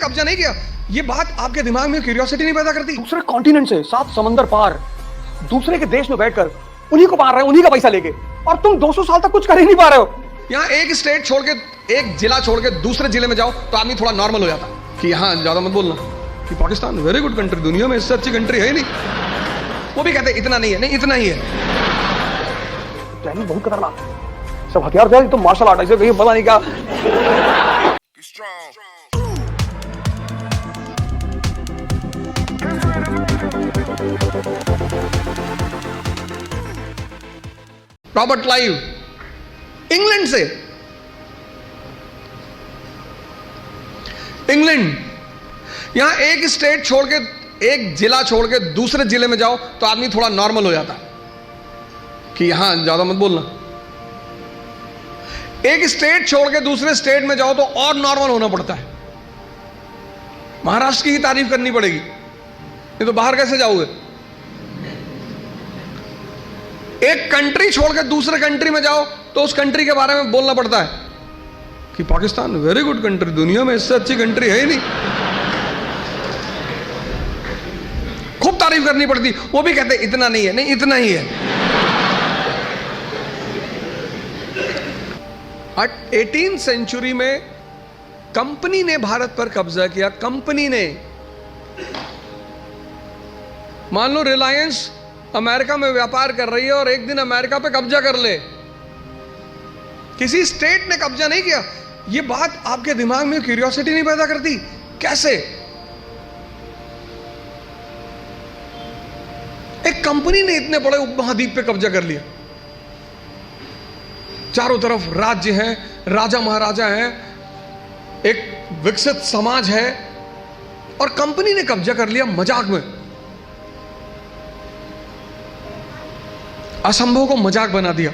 कब्जा नहीं किया, ये बात आपके दिमाग में क्यूरियोसिटी नहीं पैदा करती? दूसरे कॉन्टिनेंट से 7 समंदर पार दूसरे के देश में बैठकर उन्हीं को मार रहे हो, उन्हीं का पैसा लेके, और तुम 200 साल तक कुछ कर ही नहीं पा रहे हो। यहाँ एक स्टेट छोड़ के, एक जिला छोड़ के दूसरे जिले में जाओ तो आदमी थोड़ा नॉर्मल हो जाता कि हाँ ज्यादा मत बोलना कि पाकिस्तान वेरी गुड कंट्री, दुनिया में इससे अच्छी कंट्री है ही नहीं। वो भी कहते इतना नहीं है, नहीं इतना ही है। प्लानिंग बहुत खतरनाक, सब हथियार थे तो मार्शल आर्ट ऐसे कहीं पता नहीं क्या। रॉबर्ट क्लाइव इंग्लैंड से, इंग्लैंड, यहां एक स्टेट छोड़ के, एक जिला छोड़ के दूसरे जिले में जाओ तो आदमी थोड़ा नॉर्मल हो जाता कि यहां ज्यादा मत बोलना। एक स्टेट छोड़ के दूसरे स्टेट में जाओ तो और नॉर्मल होना पड़ता है। महाराष्ट्र की ही तारीफ करनी पड़ेगी, नहीं तो बाहर कैसे जाओगे? एक कंट्री छोड़ के दूसरे कंट्री में जाओ तो उस कंट्री के बारे में बोलना पड़ता है कि पाकिस्तान वेरी गुड कंट्री, दुनिया में इससे अच्छी कंट्री है ही नहीं। खूब तारीफ करनी पड़ती, वो भी कहते इतना नहीं है, नहीं इतना ही है। 18th सेंचुरी में कंपनी ने भारत पर कब्जा किया। कंपनी ने, मान लो रिलायंस अमेरिका में व्यापार कर रही है और एक दिन अमेरिका पे कब्जा कर ले, किसी स्टेट ने कब्जा नहीं किया। ये बात आपके दिमाग में क्यूरियोसिटी नहीं पैदा करती? कैसे एक कंपनी ने इतने बड़े उपमहाद्वीप पे कब्जा कर लिया? चारों तरफ राज्य हैं, राजा महाराजा हैं, एक विकसित समाज है, और कंपनी ने कब्जा कर लिया मजाक में। असंभव को मजाक बना दिया।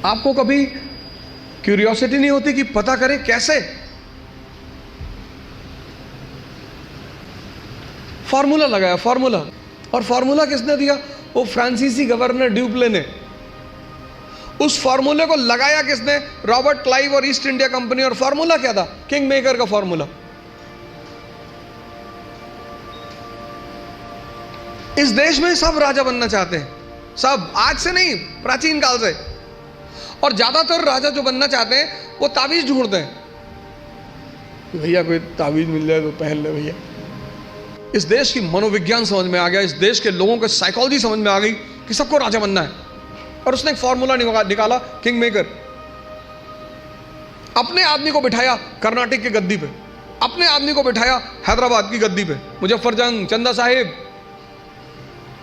आपको कभी क्यूरियोसिटी नहीं होती कि पता करें कैसे? फॉर्मूला लगाया, फॉर्मूला, और फॉर्मूला किसने दिया? वो फ्रांसीसी गवर्नर ड्यूप्ले ने। उस फॉर्मूले को लगाया किसने? रॉबर्ट क्लाइव और ईस्ट इंडिया कंपनी। और फॉर्मूला क्या था? किंग मेकर का फॉर्मूला। इस देश में सब राजा बनना चाहते हैं, सब, आज से नहीं, प्राचीन काल से। और ज्यादातर राजा जो बनना चाहते हैं वो ताबीज ढूंढते हैं, भैया कोई ताबीज मिल जाए तो पहन ले भैया। इस देश की मनोविज्ञान समझ में आ गया, इस देश के लोगों की साइकोलॉजी समझ में आ गई कि सबको राजा बनना है। और उसने एक फॉर्मूला निकाला, किंग मेकर। अपने आदमी को बिठाया कर्नाटक की गद्दी पे, अपने आदमी को बिठाया हैदराबाद की गद्दी पे, मुजफ्फरजंग, चंदा साहिब।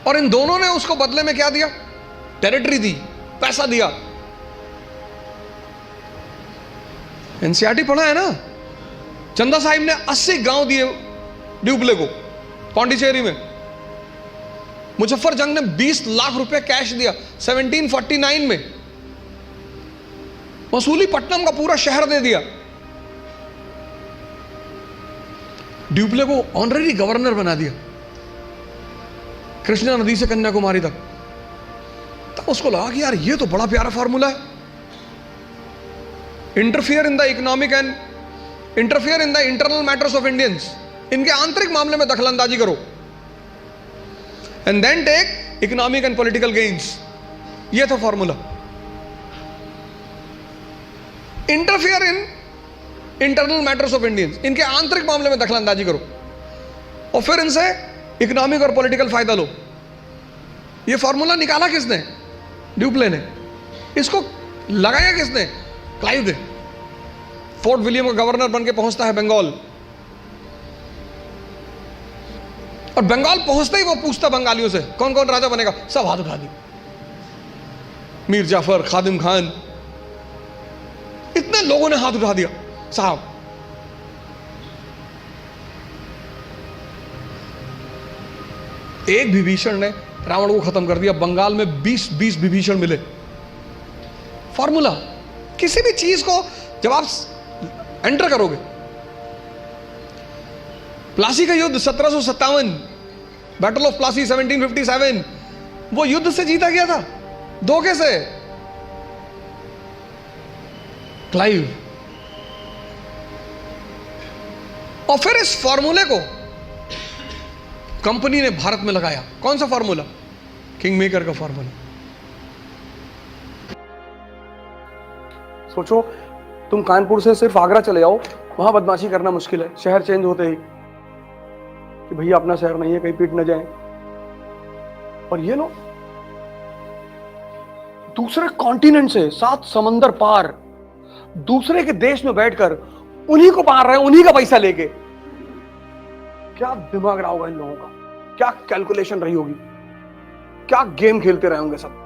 और इन दोनों ने उसको बदले में क्या दिया? टेरिटरी दी, पैसा दिया। एनसीईआरटी पढ़ा है ना? चंदा साहिब ने 80 गांव दिए ड्यूप्ले को पौंडीचेरी में। मुजफ्फरजंग ने 20 लाख रुपए कैश दिया 1749 में। मसूलीपट्टनम का पूरा शहर दे दिया। ड्यूप्ले को ऑनरेरी गवर्नर बना दिया, कृष्णा नदी से कन्याकुमारी तक। तब उसको लगा कि यार ये तो बड़ा प्यारा फॉर्मूला है। Interfere in the economic and interfere in the internal matters of Indians, इनके आंतरिक मामले में दखलंदाजी करो, and then take economic and political gains. ये था formula. Interfere in internal matters of Indians, इनके आंतरिक मामले में दखलंदाजी करो और फिर इनसे इकोनॉमिक और पॉलिटिकल फायदा लो। ये फॉर्मूला निकाला किसने? ड्यूप्ले ने। इसको लगाया किसने? क्लाइव ने। फोर्ट विलियम का गवर्नर बन के पहुंचता है बंगाल, और बंगाल पहुंचते ही वो पूछता बंगालियों से कौन कौन राजा बनेगा। सब हाथ उठा दी, मीर जाफर, खादिम खान, इतने लोगों ने हाथ उठा दिया। साहब, एक विभीषण ने रावण को खत्म कर दिया। बंगाल में 20 विभीषण मिले। फॉर्मूला, किसी भी चीज को जब आप एंटर करोगे, प्लासी का युद्ध 1757, बैटल ऑफ प्लासी 1757, वो युद्ध से जीता गया था, धोखे से। क्लाइव और फिर इस फॉर्मूले को कंपनी ने भारत में लगाया। कौन सा फॉर्मूला? किंग मेकर का फॉर्मूला। सोचो, तुम कानपुर से सिर्फ आगरा चले जाओ, वहां बदमाशी करना मुश्किल है शहर चेंज होते ही, कि भैया अपना शहर नहीं है, कहीं पीट न जाए। और ये लोग दूसरे कॉन्टिनेंट से 7 समंदर पार दूसरे के देश में बैठकर उन्हीं को मार रहे हैं, उन्हीं का पैसा लेके। क्या दिमाग रहा होगा इन लोगों का, क्या कैलकुलेशन रही होगी, क्या गेम खेलते रहे होंगे सब।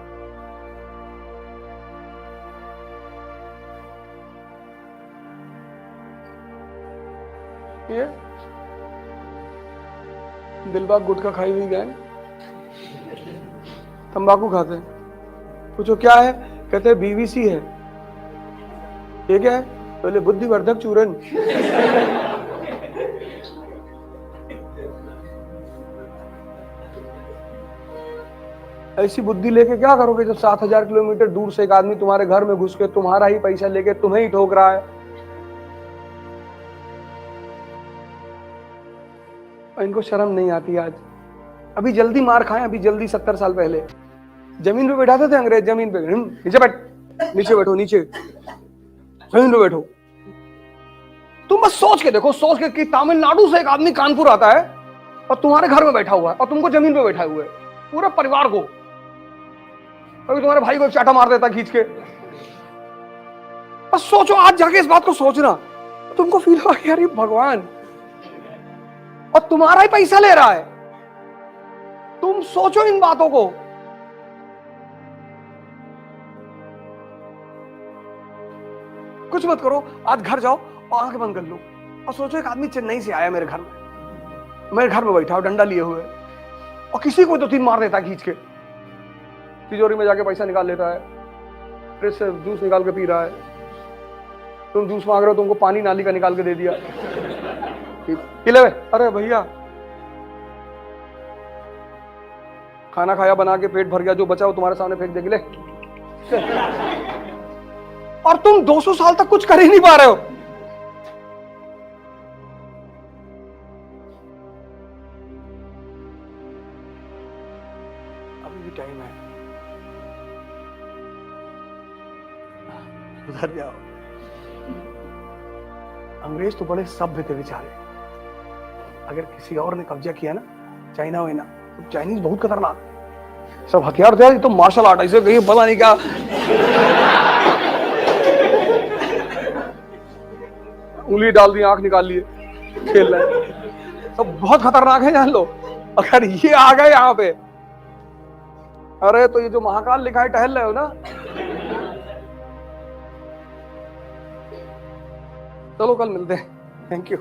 ये दिलबाग गुटखा खाई हुई गैंग तंबाकू खाते हैं। पूछो क्या है, कहते हैं बीवीसी है। ये क्या है? पहले बुद्धिवर्धक चूरन। ऐसी बुद्धि लेके क्या करोगे जब 7000 किलोमीटर दूर से एक आदमी तुम्हारे घर में घुस के तुम्हारा ही पैसा लेके तुम्हें ही ठोक रहा है। इनको शर्म नहीं आती आज। अभी जल्दी मार खाएं, अभी जल्दी 70 साल पहले जमीन पे बैठाते थे अंग्रेज। जमीन पे नीचे बैठ, नीचे बैठो, नीचे जमीन पे बैठो। तुम बस सोच के देखो, सोच के कि तमिलनाडु से एक आदमी कानपुर आता है और तुम्हारे घर में बैठा हुआ है और तुमको जमीन पे बैठा हुआ है, पूरे परिवार को। कभी तुम्हारे भाई को एक चाटा मार देता खींच के। बस सोचो, आज जाके इस बात को सोचना, तुमको फील होगा यार ये भगवान, और तुम्हारा ही पैसा ले रहा है। तुम सोचो इन बातों को। कुछ मत करो, आज घर जाओ और आंखें बंद कर लो और सोचो एक आदमी चेन्नई से आया मेरे घर में बैठा डंडा लिए हुए, और किसी को 2-3 मार देता खींच के। तिजोरी में जाके पैसा निकाल लेता है, फ्रिज से जूस निकाल के पी रहा है। तुम जूस मांग रहे हो, तुमको पानी नाली का निकाल के दे दिया। ले, अरे भैया खाना खाया, बना के पेट भर गया, जो बचा वो तुम्हारे सामने फेंक देगी। ले। और तुम 200 साल तक कुछ कर ही नहीं पा रहे हो। अभी भी टाइम है, सुधर जाओ। अंग्रेज तो बड़े सभ्य थे बेचारे। अगर किसी और ने कब्जा किया ना, चाइना वाइना, तो चाइनीज बहुत खतरनाक, सब हथियार थे। तो मार्शल आर्ट ऐसे कहीं पता नहीं क्या, उंगली डाल दी, आंख निकाल लिए, खेल रहे हैं। सब बहुत खतरनाक है, जान लो। अगर ये आ गए यहाँ पे, अरे तो ये जो महाकाल लिखा है, टहल रहे हो ना। चलो कल मिलते हैं, थैंक यू।